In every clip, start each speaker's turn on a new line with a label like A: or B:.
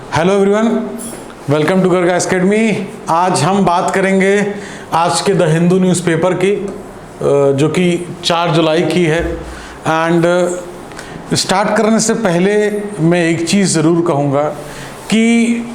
A: Hello everyone, welcome to Garg academy. आज हम बात करेंगे आज के द हिंदू न्यूज़पेपर की, जो कि 4 जुलाई की है। एंड स्टार्ट करने से पहले मैं एक चीज़ ज़रूर कहूँगा कि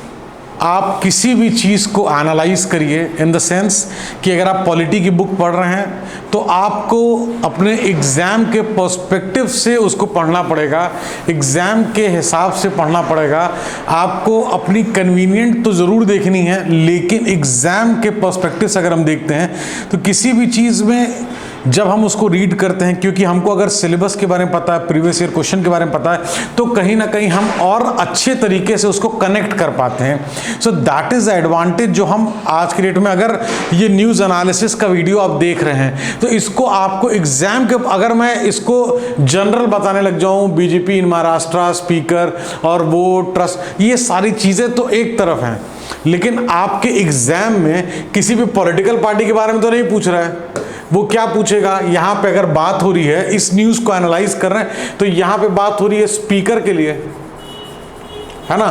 A: आप किसी भी चीज़ को एनालाइज करिए इन द सेंस कि अगर आप पॉलिटी की बुक पढ़ रहे हैं तो आपको अपने एग्ज़ाम के पर्सपेक्टिव से उसको पढ़ना पड़ेगा, एग्ज़ाम के हिसाब से पढ़ना पड़ेगा। आपको अपनी कन्वीनियंट तो ज़रूर देखनी है, लेकिन एग्ज़ाम के पर्सपेक्टिव से अगर हम देखते हैं तो किसी भी चीज़ में जब हम उसको रीड करते हैं, क्योंकि हमको अगर सिलेबस के बारे में पता है, प्रीवियस ईयर क्वेश्चन के बारे में पता है, तो कहीं ना कहीं हम और अच्छे तरीके से उसको कनेक्ट कर पाते हैं। सो दैट इज़ एडवांटेज जो हम आज के डेट में, अगर ये न्यूज़ एनालिसिस का वीडियो आप देख रहे हैं तो इसको आपको एग्जाम के, अगर मैं इसको जनरल बताने लग जाऊं, बीजेपी इन महाराष्ट्र, स्पीकर और वोट, ट्रस्ट, ये सारी चीज़ें तो एक तरफ हैं, लेकिन आपके एग्जाम में किसी भी पॉलिटिकल पार्टी के बारे में तो नहीं पूछ रहा है। वो क्या पूछेगा, यहाँ पे अगर बात हो रही है, इस न्यूज़ को एनालाइज कर रहे हैं तो यहाँ पे बात हो रही है स्पीकर के लिए, है ना,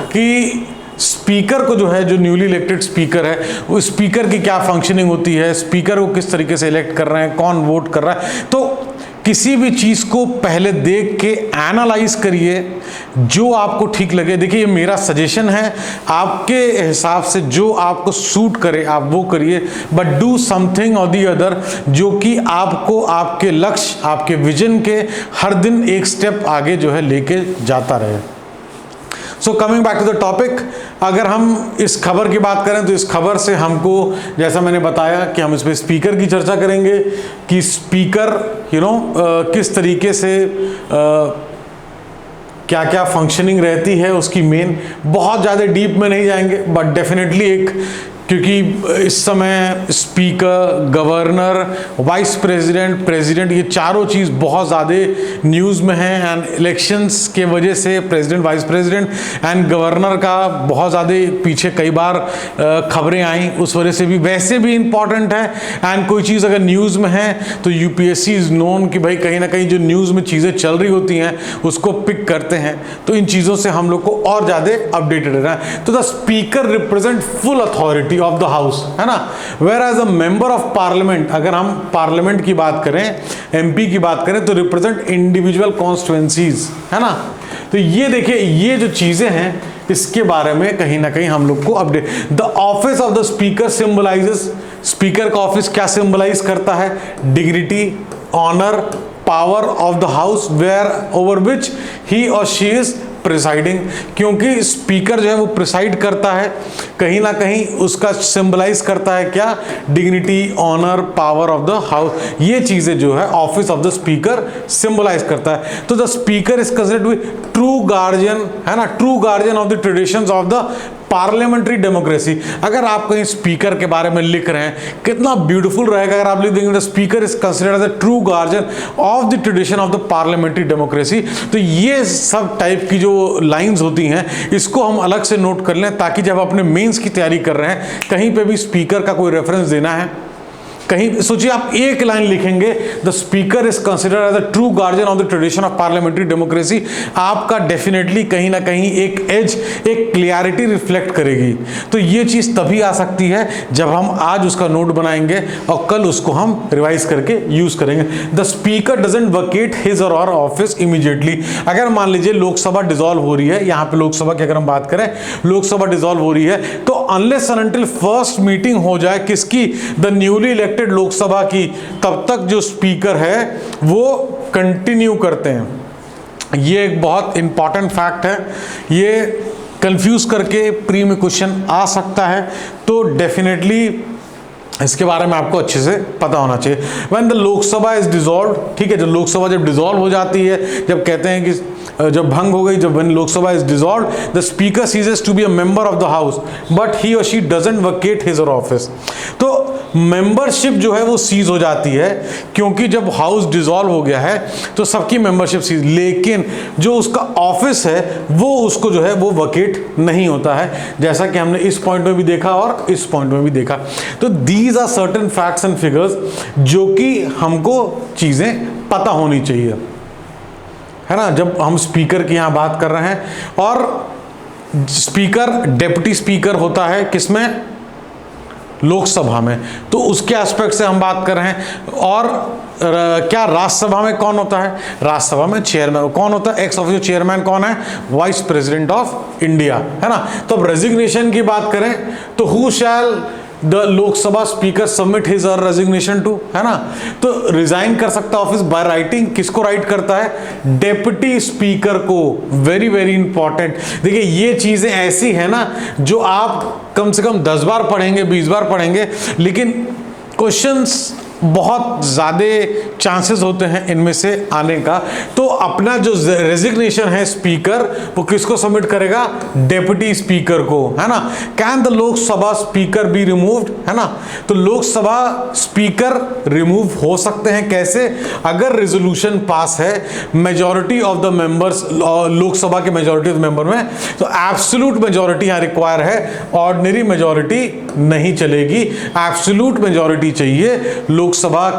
A: कि स्पीकर को जो है, जो न्यूली इलेक्टेड स्पीकर है, वो स्पीकर की क्या फंक्शनिंग होती है, स्पीकर को किस तरीके से इलेक्ट कर रहे हैं, कौन वोट कर रहा है। तो किसी भी चीज़ को पहले देख के एनालाइज करिए, जो आपको ठीक लगे। देखिए, ये मेरा सजेशन है, आपके हिसाब से जो आपको सूट करे आप वो करिए, बट डू समथिंग और दी अदर जो कि आपको आपके लक्ष्य, आपके विजन के हर दिन एक स्टेप आगे जो है लेके जाता रहे। So coming back to the topic, अगर हम इस खबर की बात करें तो इस खबर से हमको, जैसा मैंने बताया कि हम इस पर स्पीकर की चर्चा करेंगे कि स्पीकर किस तरीके से क्या क्या फंक्शनिंग रहती है उसकी मेन। बहुत ज़्यादा डीप में नहीं जाएंगे, बट डेफिनेटली एक, क्योंकि इस समय speaker, governor, vice president, president, ये चारों चीज़ बहुत ज़्यादा न्यूज़ में हैं। एंड इलेक्शंस के वजह से president, vice president and governor का बहुत ज़्यादा पीछे कई बार खबरें आई, उस वजह से भी वैसे भी इम्पॉर्टेंट है। एंड कोई चीज़ अगर न्यूज़ में है तो यूपीएससी इज़ नोन कि भाई कहीं ना कहीं जो न्यूज़ में चीज़ें चल रही होती हैं उसको पिक करते हैं, तो इन चीज़ों से हम लोग को और ज़्यादा अपडेटेड रहना है। तो the speaker represent full authority of the house, है ना, whereas a member of parliament, अगर हम पार्लियामेंट की बात करें, एमपी की बात करें, तो रिप्रेजेंट इंडिविजुअल कॉन्स्टिट्यूएंसीज, है ना। तो ये देखिए, ये जो चीजें हैं इसके बारे में कहीं ना कहीं हम लोग को update. The office of the speaker symbolizes, speaker का ऑफिस क्या सिंबलाइज करता है? Dignity, honour, power of the house where over which he और शी इज प्रिसाइडिंग, क्योंकि स्पीकर जो है वो प्रिसाइड करता है, कहीं ना कहीं उसका सिंबलाइज करता है क्या? Dignity, honour, power of the house, ये चीजें जो है office of the speaker symbolize करता है। तो the speaker is considered with true guardian, है ना, true guardian of the traditions of the parliamentary democracy. अगर आप कहीं स्पीकर के बारे में लिख रहे हैं, कितना ब्यूटीफुल रहेगा अगर आप लिख देंगे the speaker is considered as a true guardian of the tradition of the parliamentary democracy. तो ये सब टाइप की जो लाइंस होती हैं इसको हम अलग से नोट कर लें, ताकि जब अपने मेंस की तैयारी कर रहे हैं कहीं पे भी स्पीकर का कोई रेफरेंस देना है, कहीं सोचिए आप एक लाइन लिखेंगे, the speaker is considered as a true guardian of the tradition of parliamentary democracy, आपका डेफिनेटली कहीं ना कहीं एक एज, एक क्लियरिटी रिफ्लेक्ट करेगी। तो ये चीज तभी आ सकती है जब हम आज उसका नोट बनाएंगे और कल उसको हम रिवाइज करके यूज करेंगे। The speaker doesn't vacate his और आवर ऑफिस इमीडिएटली। अगर मान लीजिए लोकसभा डिसॉल्व हो रही है, यहाँ पे लोकसभा की अगर हम बात करें, लोकसभा डिसॉल्व हो रही है, तो unless and until first meeting हो जाए किसकी? द न्यूली इलेक्टेड लोकसभा की, तब तक जो स्पीकर है वो कंटिन्यू करते हैं। ये एक बहुत इंपॉर्टेंट फैक्ट है, ये कंफ्यूज करके प्री में क्वेश्चन आ सकता है, तो डेफिनेटली इसके बारे में आपको अच्छे से पता होना चाहिए। When the Lok Sabha is dissolve, ठीक है, जब लोकसभा जब डिसॉल्व हो जाती है, जब कहते हैं कि जब भंग हो गई, जब when Lok Sabha is dissolve, the speaker ceases to be a member of the house but he और she doesn't vacate his or office. तो मेंबरशिप जो है वो सीज हो जाती है, क्योंकि जब हाउस डिसॉल्व हो गया है तो सबकी मेंबरशिप सीज, लेकिन जो उसका ऑफिस है वो उसको जो है वो वकेट नहीं होता है, जैसा कि हमने इस पॉइंट में भी देखा और इस पॉइंट में भी देखा। तो these are certain facts and figures जो कि हमको चीजें पता होनी चाहिए, है ना, जब हम स्पीकर की यहाँ बात कर रहे हैं। और स्पीकर डेप्यूटी स्पीकर होता है किसमें, लोकसभा में, तो उसके एस्पेक्ट से हम बात कर रहे हैं। और क्या राज्यसभा में कौन होता है, राज्यसभा में चेयरमैन कौन होता है, एक्स ऑफिशियो चेयरमैन कौन है, वाइस प्रेसिडेंट ऑफ इंडिया, है ना। तो अब रेजिग्नेशन की बात करें तो who shell the Lok Sabha speaker submit his और रेजिग्नेशन टू, है ना। तो रिजाइन कर सकता है ऑफिस बाय राइटिंग, किसको राइट करता है, डेप्यूटी स्पीकर को। Very very important. देखिए ये चीजें ऐसी है ना जो आप कम से कम 10 बार पढ़ेंगे, 20 बार पढ़ेंगे, लेकिन क्वेश्चंस बहुत ज़्यादा चांसेस होते हैं इनमें से आने का। तो अपना जो रेजिग्नेशन है स्पीकर, वो किसको सबमिट करेगा, डेप्यूटी स्पीकर को, है ना। Can the Lok Sabha speaker be removed, है ना। तो लोकसभा स्पीकर रिमूव हो सकते हैं कैसे, अगर रेजोल्यूशन पास है majority of the members, Lok Sabha के मेजॉरिटी ऑफ मेंबर में, तो एब्सोल्यूट मेजॉरिटी यहाँ रिक्वायर है, ऑर्डिनरी मेजॉरिटी नहीं चलेगी, एब्सोल्यूट मेजॉरिटी चाहिए लोकसभा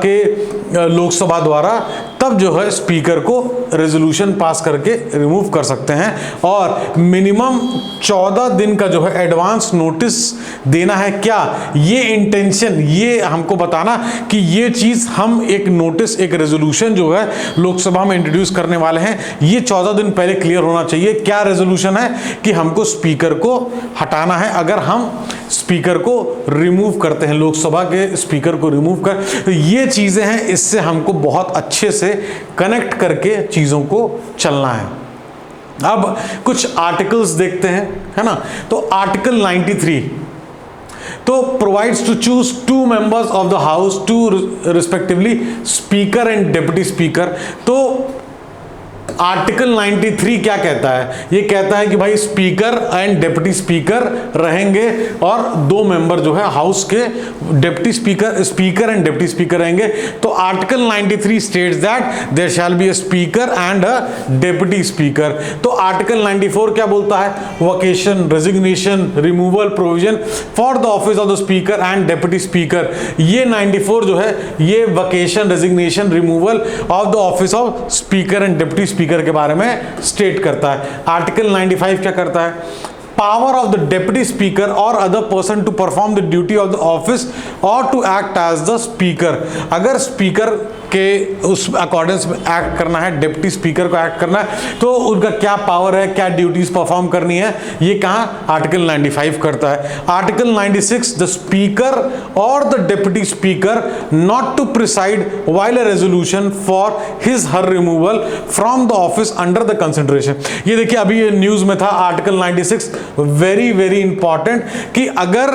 A: द्वारा, तब जो है स्पीकर को रेजोल्यूशन पास करके रिमूव कर सकते हैं। और मिनिमम 14 दिन का जो है एडवांस नोटिस देना है। क्या ये इंटेंशन, ये हमको बताना कि ये चीज हम एक नोटिस, एक रेजोल्यूशन जो है लोकसभा में इंट्रोड्यूस करने वाले हैं, ये 14 दिन पहले क्लियर होना चाहिए। क्या रेजोल्यूशन है कि हमको स्पीकर को हटाना है, अगर हम स्पीकर को रिमूव करते हैं, लोकसभा के स्पीकर को रिमूव कर, तो ये चीजें हैं, इससे हमको बहुत अच्छे से कनेक्ट करके चीजों को चलना है। अब कुछ आर्टिकल्स देखते हैं, है ना। तो आर्टिकल 93 तो provides to choose 2 members of the house to respectively speaker and deputy speaker. तो आर्टिकल 93 क्या कहता है, ये कहता है कि भाई स्पीकर एंड डेप्यूटी स्पीकर रहेंगे और 2 मेंबर जो है हाउस के deputy speaker and deputy speaker रहेंगे। तो article 93 states that there shall be a speaker and a deputy speaker. तो आर्टिकल 94 क्या बोलता है, vacation, resignation, removal provision for the office of the speaker and deputy speaker. ये 94 जो है ये vacation, resignation, removal of the office of speaker and deputy speaker के बारे में स्टेट करता है। आर्टिकल 95 क्या करता है, power of the deputy speaker और other person to perform the duty of the office और to act as the speaker. अगर स्पीकर के उस अकॉर्डेंस में एक्ट करना है, डेप्यूटी स्पीकर को एक्ट करना है, तो उनका क्या पावर है, क्या ड्यूटीज परफॉर्म करनी है, ये कहाँ आर्टिकल 95 करता है। Article 96 the speaker or the deputy speaker not to preside while a resolution for his her removal from the office under the consideration. ये देखिए अभी ये न्यूज में था आर्टिकल 96, वेरी वेरी इंपॉर्टेंट, कि अगर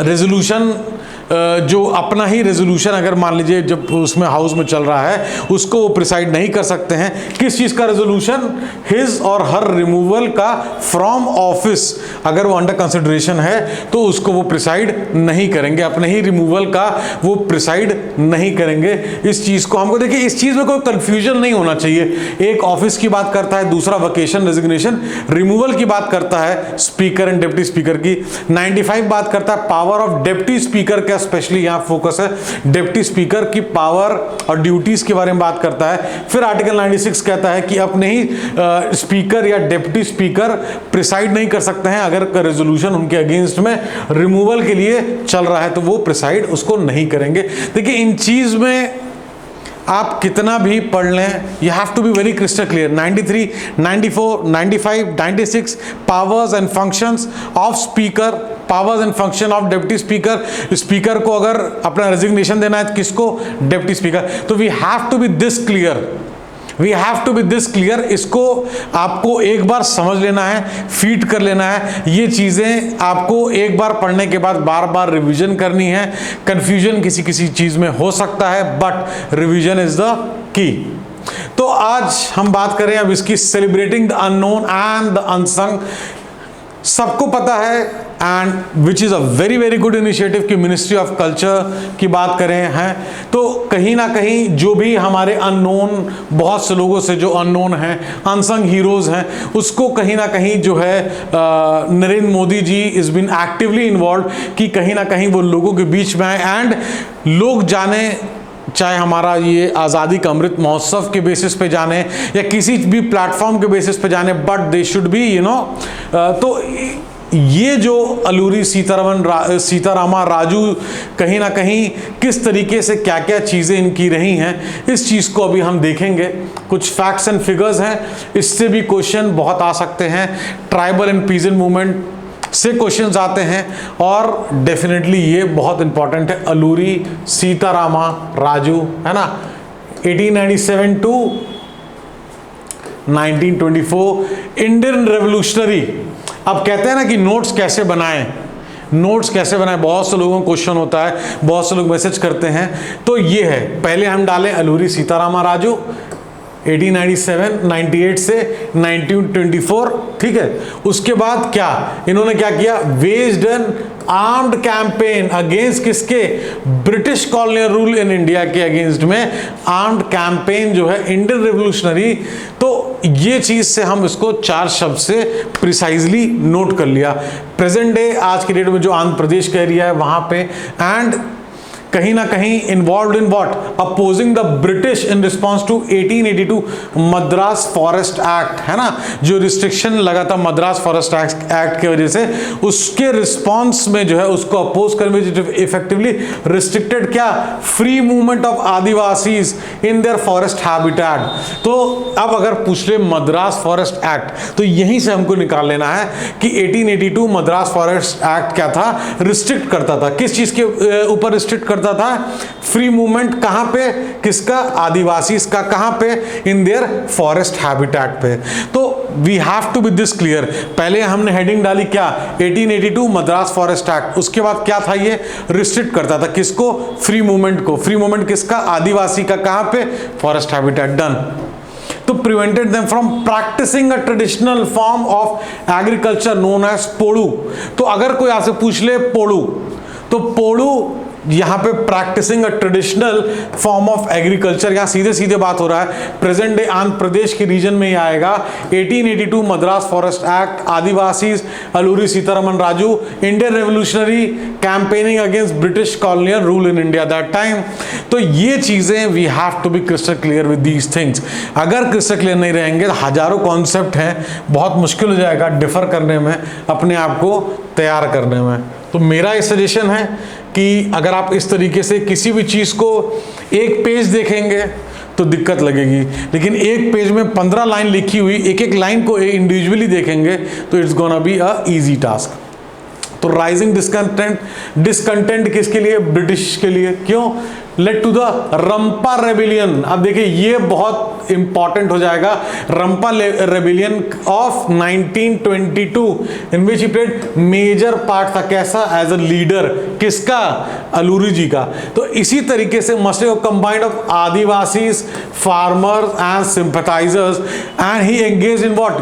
A: रेजोल्यूशन जो अपना ही रेजोल्यूशन अगर मान लीजिए जब उसमें हाउस में चल रहा है, उसको वो प्रिसाइड नहीं कर सकते हैं। किस चीज़ का रेजोल्यूशन, हिज और हर रिमूवल का फ्रॉम ऑफिस, अगर वो अंडर कंसिडरेशन है तो उसको वो प्रिसाइड नहीं करेंगे, अपने ही रिमूवल का वो प्रिसाइड नहीं करेंगे। इस चीज़ को हमको देखिए, इस चीज़ में कोई कंफ्यूजन नहीं होना चाहिए। एक ऑफिस की बात करता है, दूसरा वकेशन, रेजिग्नेशन, रिमूवल की बात करता है स्पीकर एंड डेप्यूटी स्पीकर की। 95 बात करता है पावर ऑफ डेप्यूटी स्पीकर का, स्पेशली यहां फोकस है डेप्यूटी स्पीकर की पावर और ड्यूटीज के बारे में बात करता है। फिर आर्टिकल 96 कहता है कि अपने ही स्पीकर या डेप्यूटी स्पीकर प्रिसाइड नहीं कर सकते हैं, अगर रेजोल्यूशन उनके अगेंस्ट में रिमूवल के लिए चल रहा है तो वो प्रिसाइड उसको नहीं करेंगे। देखिए इन चीज में आप कितना भी पढ़ लें, you have to be very crystal clear. 93, 94, 95, 96 powers and functions of speaker, powers and function of deputy speaker. Speaker को अगर अपना रेजिग्नेशन देना है तो किसको, डेप्यूटी स्पीकर। तो we have to be this clear, we have to be this clear. इसको आपको एक बार समझ लेना है, फीड कर लेना है। ये चीज़ें आपको एक बार पढ़ने के बाद बार बार रिवीजन करनी है। कंफ्यूजन किसी किसी चीज़ में हो सकता है, but revision is the key. तो आज हम बात करें अब इसकी celebrating the unknown and the unsung. सबको पता है and which is a very very good initiative कि मिनिस्ट्री ऑफ कल्चर की बात करें हैं, तो कहीं ना कहीं जो भी हमारे अननोन, बहुत से लोगों से जो अननोन हैं, अनसंग हीरोज़ हैं, उसको कहीं ना कहीं जो है Narendra Modi ji is been actively involve कि कहीं ना कहीं वो लोगों के बीच में आए एंड लोग जाने चाहे हमारा ये आज़ादी का अमृत महोत्सव के बेसिस पे जाने या किसी भी प्लेटफॉर्म के बेसिस पे जाने, बट दे शुड बी तो ये जो अलूरी सीतारामा राजू कहीं ना कहीं किस तरीके से क्या क्या चीज़ें इनकी रही हैं, इस चीज़ को अभी हम देखेंगे। कुछ फैक्ट्स एंड फिगर्स हैं, इससे भी क्वेश्चन बहुत आ सकते हैं। ट्राइबल एंड पीजन मूवमेंट से क्वेश्चंस आते हैं और डेफिनेटली ये बहुत इंपॉर्टेंट है। अलूरी सीतारामा राजू, है ना, 1897 टू 1924 इंडियन रेवोल्यूशनरी। अब कहते हैं ना कि नोट्स कैसे बनाएं, नोट्स कैसे बनाएं, बहुत से लोगों को क्वेश्चन होता है, बहुत से लोग मैसेज करते हैं। तो ये है, पहले हम डालें अलूरी सीतारामा राजू 1897 98 से 1924, ठीक है। उसके बाद क्या इन्होंने क्या किया, वेज्ड एन आर्म्ड कैंपेन अगेंस्ट किसके, British colonial rule in India के अगेंस्ट में आर्म्ड कैंपेन जो है इंडियन रेवोल्यूशनरी। तो ये चीज से हम इसको 4 शब्द से प्रिसाइजली नोट कर लिया। प्रेजेंट डे आज की डेट में जो आंध्र प्रदेश का एरिया है वहां पे, एंड कहीं ना कहीं involve in what, opposing the British in response to 1882 Madras forest act, है ना, जो रिस्ट्रिक्शन लगा था मद्रास फॉरेस्ट एक्ट की वजह से, उसके रिस्पॉन्स में जो है उसको अपोज करने में इफेक्टिवली रिस्ट्रिक्टेड क्या, free movement of Adivasis in their forest habitat. तो अब अगर पूछ ले मद्रास फॉरेस्ट एक्ट, तो यहीं से हमको निकाल लेना है कि 1882 मद्रास फॉरेस्ट एक्ट क्या था, रिस्ट्रिक्ट करता था, किस चीज के ऊपर रिस्ट्रिक्ट करता था, फ्री मूवमेंट, कहां पे, किसका, आदिवासी का, कहां पे, इन देयर फॉरेस्ट हैबिटेट पे। तो we have to be this clear. पहले हमने हेडिंग डाली क्या, 1882 मद्रास फॉरेस्ट एक्ट, उसके बाद क्या था, ये रिस्ट्रिक्ट करता था किसको, फ्री मूवमेंट को, फ्री मूवमेंट किसका, आदिवासी का, कहां पे, फॉरेस्ट हैबिटेट, डन। तो prevented them from practicing a traditional form of agriculture known as podu. तो अगर कोई आपसे पूछ ले पोड़ू, तो पोड़ू यहां पे practising a traditional form of agriculture, यहां सीधे सीधे बात हो रहा है, प्रेजेंट डे आंध्र प्रदेश के रीजन में ही आएगा। 1882 Madras forest act, Adivasi, Alluri Sitaraman Raju, Indian revolutionary, campaigning against British colonial rule in India that time. तो ये चीजें we have to be crystal clear with these things. अगर क्रिस्टल क्लियर नहीं रहेंगे, हजारों कॉन्सेप्ट हैं, बहुत मुश्किल हो जाएगा डिफर करने में, अपने आप को तैयार करने में। तो मेरा ये सजेशन है कि अगर आप इस तरीके से किसी भी चीज़ को एक पेज देखेंगे तो दिक्कत लगेगी, लेकिन एक पेज में 15 लाइन लिखी हुई, एक एक लाइन को इंडिविजुअली देखेंगे तो it's gonna be a easy task. तो राइजिंग डिसकंटेंट किसके लिए, ब्रिटिश के लिए, क्यों, led to the Rampa rebellion. अब देखिए ये बहुत इंपॉर्टेंट हो जाएगा, Rampa rebellion of 1922 in which he played major part था, कैसा, एज अ लीडर, किसका, अलूरी जी का। तो इसी तरीके से मसले combined of Adivasis, farmers and sympathisers, and he engage in what,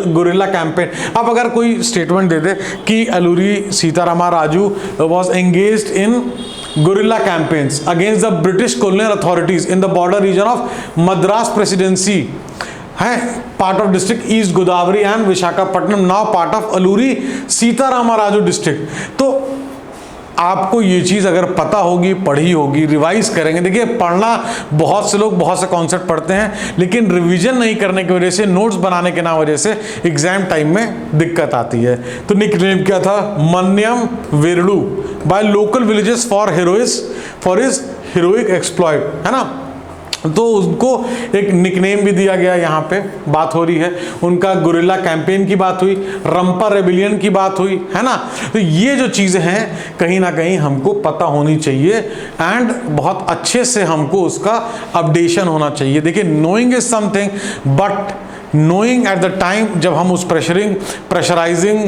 A: guerrilla campaign. अब अगर कोई स्टेटमेंट दे दे कि Alluri Sitarama Raju was engaged in guerrilla campaigns against the British colonial authorities in the border region of Madras Presidency, है part of district East Godavari and Visakhapatnam, now part of Alluri Sitarama Raju district। तो आपको ये चीज़ अगर पता होगी, पढ़ी होगी, revise करेंगे। देखिए पढ़ना, बहुत से लोग बहुत से कॉन्सेप्ट पढ़ते हैं, लेकिन रिवीजन नहीं करने की वजह से, नोट्स बनाने के ना वजह से एग्जाम टाइम में दिक्कत आती है। तो निकनेम क्या था, Manyam Veerudu by local villages for his heroic exploit, है ना। तो उनको एक निकनेम भी दिया गया, यहाँ पे बात हो रही है उनका, गुरिल्ला कैंपेन की बात हुई, रंपा रेबिलियन की बात हुई, है ना। तो ये जो चीज़ें हैं कहीं ना कहीं हमको पता होनी चाहिए, एंड बहुत अच्छे से हमको उसका अपडेशन होना चाहिए। देखिए knowing is something, but knowing at the time, जब हम उस प्रेशराइजिंग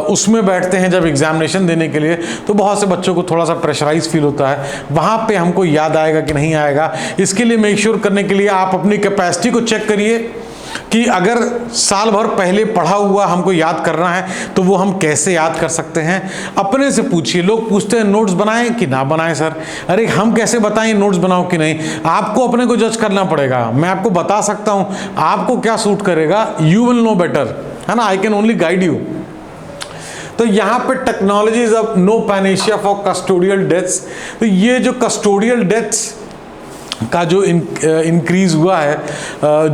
A: उसमें बैठते हैं, जब एग्जामिनेशन देने के लिए, तो बहुत से बच्चों को थोड़ा सा प्रेशराइज फील होता है, वहाँ पे हमको याद आएगा कि नहीं आएगा। इसके लिए मेक श्योर करने के लिए आप अपनी कैपेसिटी को चेक करिए कि अगर साल भर पहले पढ़ा हुआ हमको याद करना है तो वो हम कैसे याद कर सकते हैं, अपने से पूछिए। लोग पूछते हैं नोट्स बनाएं कि ना बनाएं सर, अरे हम कैसे बताएं नोट्स बनाओ कि नहीं, आपको अपने को जज करना पड़ेगा। मैं आपको बता सकता हूं आपको क्या सूट करेगा, यू विल नो बेटर, है ना, I can only guide you. तो यहाँ पे technology is no panacea for custodial deaths. तो ये जो कस्टोडियल डेथ्स का जो इंक्रीज़ हुआ है,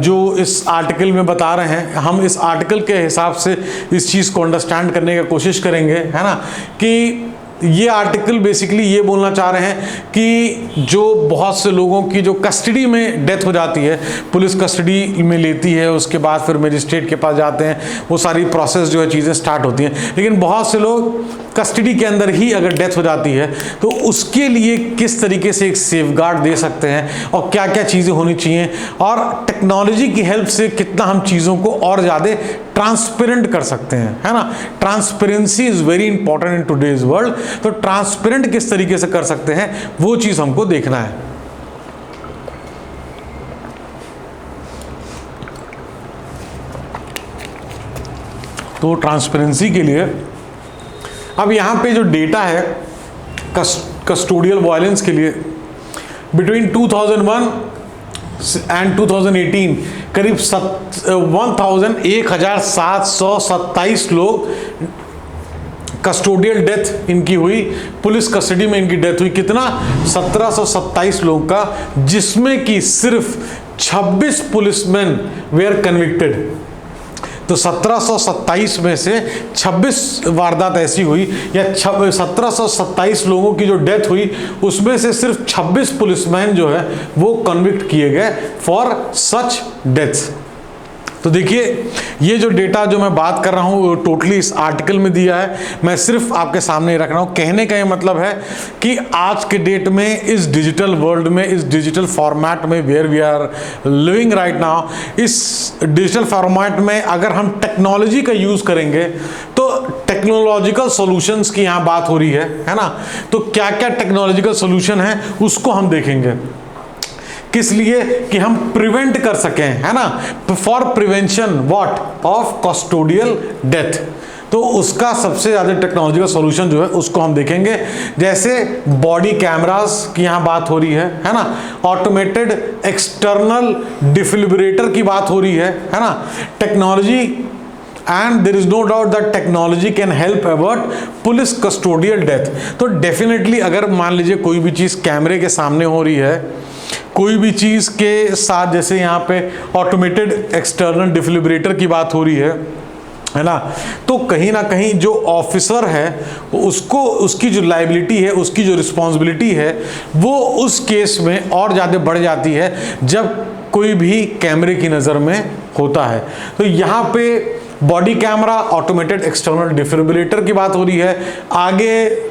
A: जो इस आर्टिकल में बता रहे हैं, हम इस आर्टिकल के हिसाब से इस चीज़ को अंडरस्टैंड करने की कोशिश करेंगे, है ना। कि ये आर्टिकल बेसिकली ये बोलना चाह रहे हैं कि जो बहुत से लोगों की जो कस्टडी में डेथ हो जाती है, पुलिस कस्टडी में लेती है, उसके बाद फिर मजिस्ट्रेट के पास जाते हैं, वो सारी प्रोसेस जो है चीज़ें स्टार्ट होती हैं, लेकिन बहुत से लोग कस्टडी के अंदर ही अगर डेथ हो जाती है तो उसके लिए किस तरीके से एक सेफगार्ड दे सकते हैं और क्या क्या चीज़ें होनी चाहिए, और टेक्नोलॉजी की हेल्प से कितना हम चीज़ों को और ज़्यादा ट्रांसपेरेंट कर सकते हैं, है ना। Transparency is very important in today's world. तो ट्रांसपेरेंट किस तरीके से कर सकते हैं वो चीज़ हमको देखना है। तो ट्रांसपेरेंसी के लिए अब यहाँ पे जो डेटा है कस्टोडियल वायलेंस के लिए, बिटवीन 2001 एंड 2018 करीब 1727 लोग कस्टोडियल डेथ इनकी हुई, पुलिस कस्टडी में इनकी डेथ हुई। कितना? 1727 लोगों का, जिसमें कि सिर्फ 26 पुलिसमैन वेयर कन्विक्टेड। तो 1727 में से 26 वारदात ऐसी हुई, या 1727 लोगों की जो डेथ हुई उसमें से सिर्फ 26 पुलिसमैन जो है वो कन्विक्ट किए गए फॉर सच डेथ्स। तो देखिए ये जो डेटा जो मैं बात कर रहा हूँ वो टोटली इस आर्टिकल में दिया है, मैं सिर्फ आपके सामने रख रहा हूँ। कहने का ये मतलब है कि आज के डेट में इस डिजिटल वर्ल्ड में, इस डिजिटल फॉर्मेट में where we are living right now, इस डिजिटल फॉर्मेट में अगर हम टेक्नोलॉजी का यूज़ करेंगे तो टेक्नोलॉजिकल सॉल्यूशंस की यहाँ बात हो रही है ना। तो क्या क्या टेक्नोलॉजिकल सॉल्यूशन है उसको हम देखेंगे, किस लिए कि हम प्रिवेंट कर सकें, है ना, for prevention what of custodial death. तो उसका सबसे ज़्यादा टेक्नोलॉजिकल सॉल्यूशन जो है उसको हम देखेंगे, जैसे बॉडी कैमरास की यहाँ बात हो रही है ना, ऑटोमेटेड एक्सटर्नल डिफिब्रिलेटर की बात हो रही है ना, technology, and there is no doubt that technology can help avoid police custodial death. तो डेफिनेटली अगर मान लीजिए कोई भी चीज़ कैमरे के सामने हो रही है, कोई भी चीज़ के साथ, जैसे यहाँ पे ऑटोमेटेड एक्सटर्नल डिफिब्रिलेटर की बात हो रही है ना, तो कहीं ना कहीं जो ऑफिसर है उसको, उसकी जो लायबिलिटी है, उसकी जो रिस्पॉन्सिबिलिटी है वो उस केस में और ज़्यादा बढ़ जाती है जब कोई भी कैमरे की नज़र में होता है। तो यहाँ पे body camera, automated external defibrillator की बात हो रही है। आगे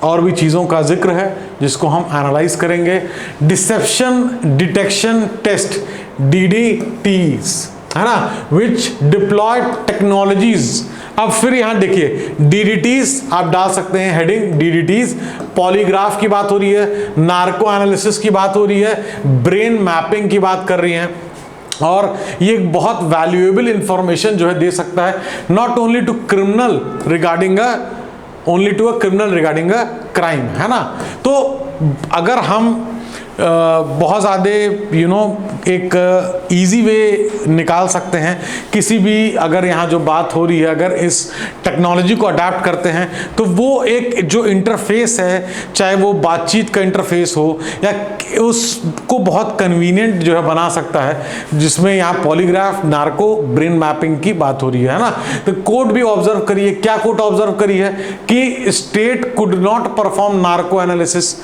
A: और भी चीज़ों का जिक्र है जिसको हम एनालाइज करेंगे। डिसेप्शन डिटेक्शन टेस्ट, DDTs, है ना, विच डिप्लॉयड टेक्नोलॉजीज। अब फिर यहाँ देखिए DDTs आप डाल सकते हैं हेडिंग, DDTs। पॉलीग्राफ की बात हो रही है, नार्को एनालिसिस की बात हो रही है, ब्रेन मैपिंग की बात कर रही हैं, और ये एक बहुत वैल्यूएबल इंफॉर्मेशन जो है दे सकता है, not only to criminal regarding only to a criminal regarding a crime, है ना। तो अगर हम बहुत ज़्यादा एक ईजी वे निकाल सकते हैं किसी भी, अगर यहाँ जो बात हो रही है, अगर इस टेक्नोलॉजी को अडाप्ट करते हैं तो वो एक जो इंटरफेस है, चाहे वो बातचीत का इंटरफेस हो या उसको बहुत कन्वीनियंट जो है बना सकता है, जिसमें यहाँ पॉलीग्राफ, नार्को, ब्रेन मैपिंग की बात हो रही है ना। तो कोड भी ऑब्जर्व करिए, क्या कोड ऑब्जर्व करी है कि state could not perform narco analysis,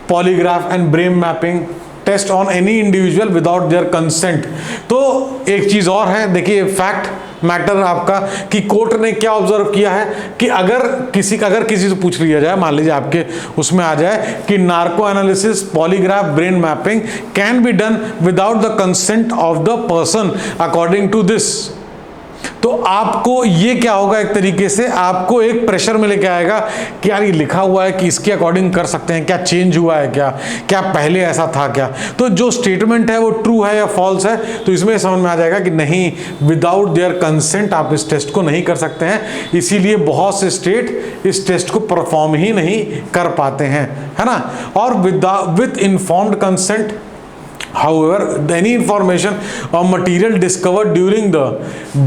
A: polygraph and brain mapping test on any individual without their consent. तो एक चीज़ और है, देखिए फैक्ट मैटर आपका कि कोर्ट ने क्या ऑब्जर्व किया है कि अगर किसी से पूछ लिया जाए, मान लीजिए आपके उसमें आ जाए कि narco analysis, polygraph, brain mapping can be done without the consent of the person according to this, तो आपको ये क्या होगा, एक तरीके से आपको एक प्रेशर में लेके आएगा कि यार ये लिखा हुआ है कि इसके अकॉर्डिंग कर सकते हैं, क्या चेंज हुआ है, क्या पहले ऐसा था क्या। तो जो स्टेटमेंट है वो ट्रू है या फॉल्स है, तो इसमें समझ में आ जाएगा कि नहीं, विदाउट देयर कंसेंट आप इस टेस्ट को नहीं कर सकते हैं। इसीलिए बहुत से स्टेट इस टेस्ट को परफॉर्म ही नहीं कर पाते हैं, है ना। और with informed consent, however, any information or material discovered during the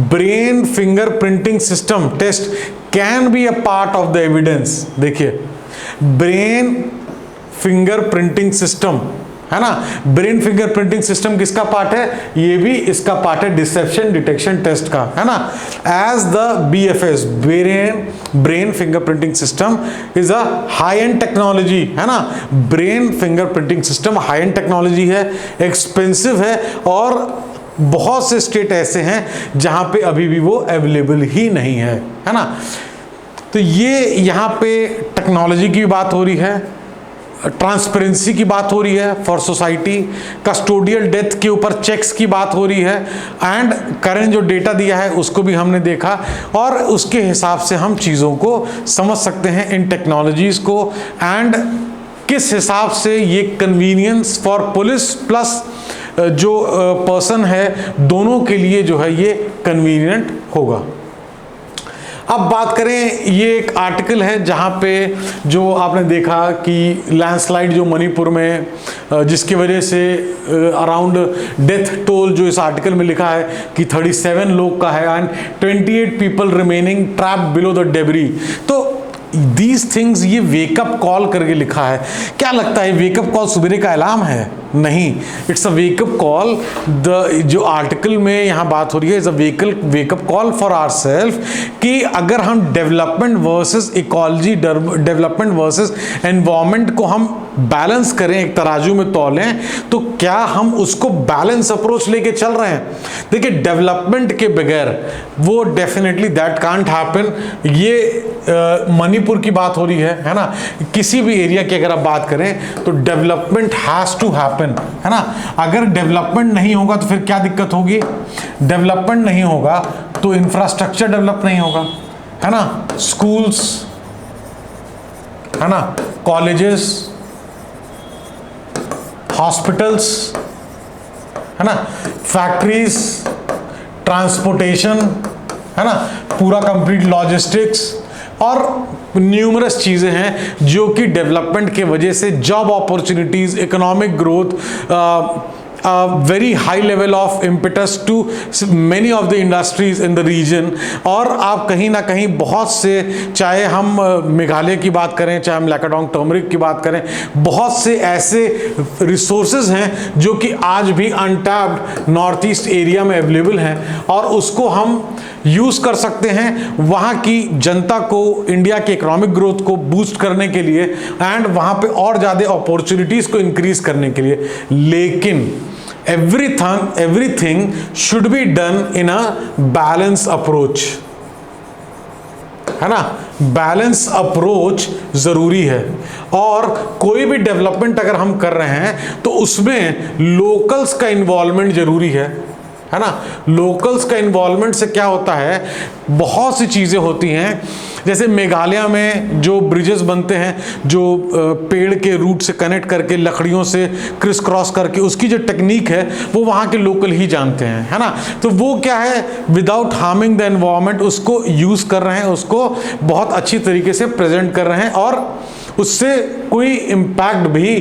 A: brain fingerprinting system test can be a part of the evidence। देखिए ब्रेन फिंगरप्रिंटिंग सिस्टम है ना। ब्रेन फिंगरप्रिंटिंग सिस्टम किसका पार्ट है? ये भी इसका पार्ट है डिसेप्शन डिटेक्शन टेस्ट का, है ना। As the BFS brain fingerprinting system is a high end technology, है ना। Brain fingerprinting system high end technology है, एक्सपेंसिव है, और बहुत से स्टेट ऐसे हैं जहां पे अभी भी वो अवेलेबल ही नहीं है ना। तो ये यहाँ पे टेक्नोलॉजी की बात हो रही है, ट्रांसपेरेंसी की बात हो रही है फॉर सोसाइटी, कस्टोडियल डेथ के ऊपर चेक्स की बात हो रही है, एंड करंट जो डेटा दिया है उसको भी हमने देखा, और उसके हिसाब से हम चीज़ों को समझ सकते हैं इन टेक्नोलॉजीज़ को, एंड किस हिसाब से ये कन्वीनियंस फॉर पुलिस प्लस जो पर्सन है दोनों के लिए जो है ये कन्वीनियंट होगा। अब बात करें, ये एक आर्टिकल है जहाँ पे जो आपने देखा कि लैंडस्लाइड जो मणिपुर में जिसकी वजह से अराउंड डेथ टोल जो इस आर्टिकल में लिखा है कि 37 लोग का है, and 28 people remaining trapped below the debris. तो दीज थिंग्स ये वेकअप कॉल करके लिखा है। क्या लगता है वेकअप कॉल सवेरे का अलार्म है? नहीं, it's a wake up call. The जो आर्टिकल में यहाँ बात हो रही है is a wake up call for ourself कि अगर हम development versus ecology, development versus environment को हम बैलेंस करें, एक तराजू में तौलें, तो क्या हम उसको बैलेंस अप्रोच लेके चल रहे हैं? देखिए, डेवलपमेंट के बगैर वो डेफिनेटली दैट कांट हैपन। ये मणिपुर की बात हो रही है ना। किसी भी एरिया की अगर आप बात करें तो डेवलपमेंट हैज टू हैपन, है ना। अगर डेवलपमेंट नहीं होगा तो फिर क्या दिक्कत होगी? डेवलपमेंट नहीं होगा तो इंफ्रास्ट्रक्चर डेवलप नहीं होगा, है ना। स्कूल्स, है ना, कॉलेजेस, हॉस्पिटल्स, है ना, फैक्ट्रीज, ट्रांसपोर्टेशन, है ना, पूरा कंप्लीट लॉजिस्टिक्स, और न्यूमरस चीज़ें हैं जो कि डेवलपमेंट के वजह से job opportunities, economic growth, very high level of impetus to many of the industries in the region. और आप कहीं ना कहीं बहुत से, चाहे हम मेघालय की बात करें, चाहे हम लैकाडोंग टर्मरिक की बात करें, बहुत से ऐसे रिसोर्सेज हैं जो कि आज भी अनटैप्ड नॉर्थ ईस्ट एरिया में अवेलेबल हैं, और उसको हम यूज़ कर सकते हैं वहाँ की जनता को, इंडिया के इकोनॉमिक ग्रोथ को बूस्ट करने के लिए, एंड वहाँ पे और ज़्यादा अपॉर्चुनिटीज़ को इंक्रीज करने के लिए। लेकिन everything should be done in a balance approach, है ना। बैलेंस अप्रोच जरूरी है, और कोई भी डेवलपमेंट अगर हम कर रहे हैं तो उसमें लोकल्स का इन्वॉल्वमेंट जरूरी है ना। लोकल्स का इन्वॉल्वमेंट से क्या होता है, बहुत सी चीज़ें होती हैं। जैसे मेघालय में जो ब्रिजेस बनते हैं, जो पेड़ के रूट से कनेक्ट करके लकड़ियों से क्रिस क्रॉस करके, उसकी जो टेक्निक है वो वहाँ के लोकल ही जानते हैं, है ना। तो वो क्या है, विदाउट हार्मिंग द एनवायरनमेंट उसको यूज़ कर रहे हैं, उसको बहुत अच्छी तरीके से प्रेजेंट कर रहे हैं, और उससे कोई इम्पैक्ट भी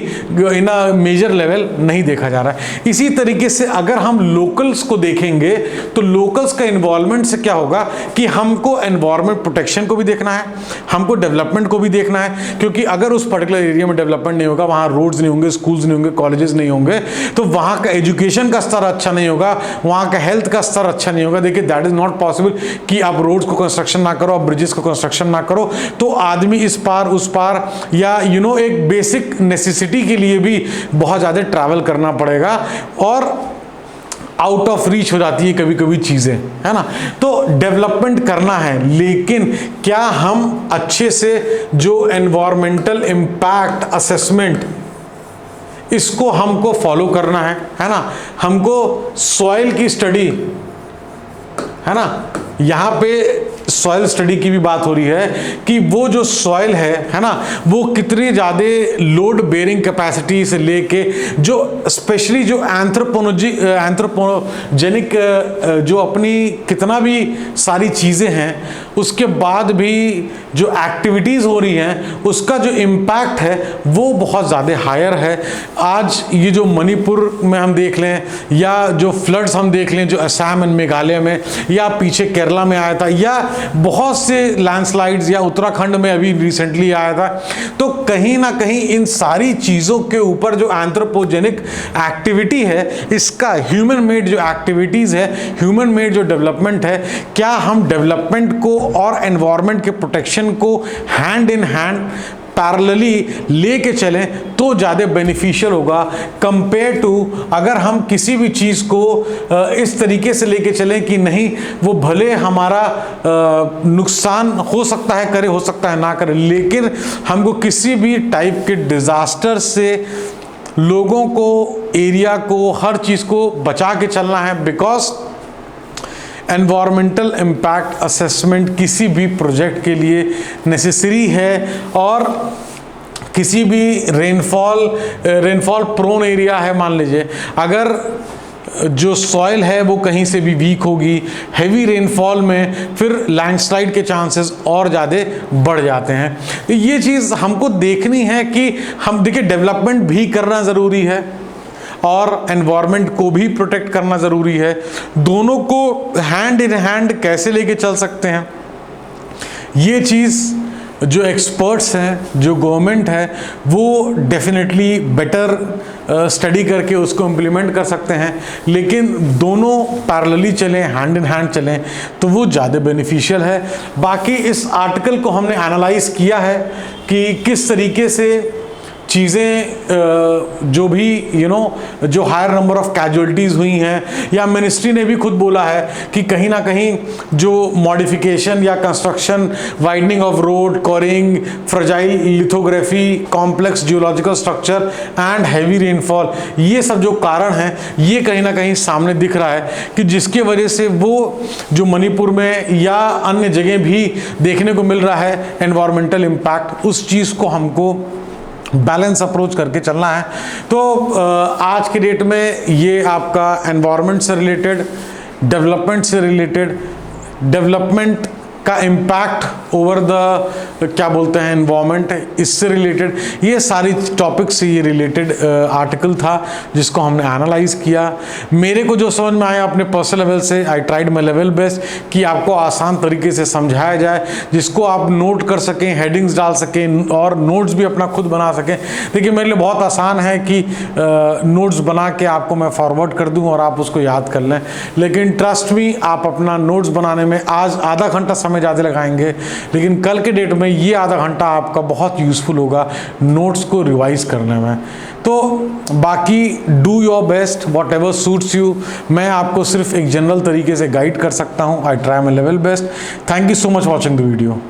A: इन अ मेजर लेवल नहीं देखा जा रहा है। इसी तरीके से अगर हम लोकल्स को देखेंगे तो लोकल्स का इन्वॉल्वमेंट से क्या होगा कि हमको एनवायरनमेंट प्रोटेक्शन को भी देखना है, हमको डेवलपमेंट को भी देखना है, क्योंकि अगर उस पर्टिकुलर एरिया में डेवलपमेंट नहीं होगा, वहाँ रोड्स नहीं होंगे, स्कूल्स नहीं होंगे, कॉलेजेस नहीं होंगे, तो वहाँ का एजुकेशन का स्तर अच्छा नहीं होगा, वहाँ का हेल्थ का स्तर अच्छा नहीं होगा। देखिए, दैट इज नॉट पॉसिबल कि आप रोड्स को कंस्ट्रक्शन ना करो, आप ब्रिजेस को कंस्ट्रक्शन ना करो, तो आदमी इस पार उस पार, या एक बेसिक नेसेसिटी के लिए भी बहुत ज़्यादा ट्रैवल करना पड़ेगा, और आउट ऑफ रीच हो जाती है कभी कभी चीज़ें, है ना। तो डेवलपमेंट करना है, लेकिन क्या हम अच्छे से जो एनवायरमेंटल इम्पैक्ट असेसमेंट, इसको हमको फॉलो करना है ना। हमको सॉइल की स्टडी, है ना, यहाँ पे सॉइल स्टडी की भी बात हो रही है कि वो जो सॉइल है ना, वो कितनी ज़्यादा लोड बेरिंग कैपेसिटी से लेके, जो स्पेशली जो एंथ्रोपोजेनिक जो अपनी कितना भी सारी चीज़ें हैं उसके बाद भी जो एक्टिविटीज़ हो रही हैं उसका जो इम्पैक्ट है वो बहुत ज़्यादा हायर है। आज ये जो मणिपुर में हम देख लें, या जो फ्लड्स हम देख लें जो असम एंड मेघालय में, या पीछे केरला में आया था, या बहुत से लैंडस्लाइड्स या उत्तराखंड में अभी रिसेंटली आया था, तो कहीं ना कहीं इन सारी चीज़ों के ऊपर जो एंथ्रोपोजेनिक एक्टिविटी है, इसका ह्यूमन मेड जो एक्टिविटीज़ है, ह्यूमन मेड जो डेवलपमेंट है, क्या हम डेवलपमेंट को और एनवायरनमेंट के प्रोटेक्शन को हैंड इन हैंड पैरेलली लेके चलें तो ज़्यादा बेनिफिशियल होगा कंपेयर टू अगर हम किसी भी चीज़ को इस तरीके से लेके चलें कि नहीं, वो भले हमारा नुकसान हो सकता है करे, हो सकता है ना करे, लेकिन हमको किसी भी टाइप के डिज़ास्टर से लोगों को, एरिया को, हर चीज़ को बचा के चलना है। बिकॉज एनवायरमेंटल इम्पैक्ट असेसमेंट किसी भी प्रोजेक्ट के लिए नेसेसरी है। और किसी भी रेनफॉल प्रोन एरिया है, मान लीजिए अगर जो सॉइल है वो कहीं से भी वीक होगी, हैवी रेनफॉल में फिर लैंडस्लाइड के चांसेस और ज़्यादा बढ़ जाते हैं। तो ये चीज़ हमको देखनी है कि हम देखिए, डेवलपमेंट भी करना ज़रूरी है और एनवायरनमेंट को भी प्रोटेक्ट करना ज़रूरी है। दोनों को हैंड इन हैंड कैसे लेके चल सकते हैं, ये चीज़ जो एक्सपर्ट्स हैं, जो गवर्नमेंट है, वो डेफिनेटली बेटर स्टडी करके उसको इम्प्लीमेंट कर सकते हैं। लेकिन दोनों पैरेलली चलें, हैंड इन हैंड चलें, तो वो ज़्यादा बेनिफिशियल है। बाकी इस आर्टिकल को हमने एनालाइज किया है कि किस तरीके से चीज़ें जो भी जो हायर नंबर ऑफ कैजुअलिटीज़ हुई हैं, या मिनिस्ट्री ने भी खुद बोला है कि कहीं ना कहीं जो मॉडिफिकेशन या construction, widening of road, Koring, fragile lithography, complex geological structure and heavy rainfall, ये सब जो कारण हैं ये कहीं ना कहीं सामने दिख रहा है कि जिसकी वजह से वो जो मणिपुर में या अन्य जगह भी देखने को मिल रहा है एनवायरमेंटल इम्पैक्ट, उस चीज़ को हमको बैलेंस अप्रोच करके चलना है। तो आज के डेट में ये आपका एनवायरनमेंट से रिलेटेड, डेवलपमेंट से रिलेटेड, डेवलपमेंट का इम्पैक्ट ओवर द क्या बोलते हैं एनवायरनमेंट, इससे रिलेटेड ये सारी टॉपिक से ये रिलेटेड आर्टिकल था जिसको हमने एनालाइज किया। मेरे को जो समझ में आया अपने पर्सनल लेवल से, I tried my level best कि आपको आसान तरीके से समझाया जाए, जिसको आप नोट कर सकें, हेडिंग्स डाल सकें और नोट्स भी अपना खुद बना सकें। देखिए, मेरे लिए बहुत आसान है कि नोट्स बना के आपको मैं फॉरवर्ड कर दूं और आप उसको याद कर लें, लेकिन ट्रस्ट मी, आप अपना नोट्स बनाने में आज आधा घंटा समय ज़्यादा लगाएंगे, लेकिन कल के डेट में ये आधा घंटा आपका बहुत यूज़फुल होगा नोट्स को रिवाइज करने में। तो बाकी do your best, what ever suits you. मैं आपको सिर्फ एक जनरल तरीके से गाइड कर सकता हूँ। I try my level best. Thank you so much watching the video.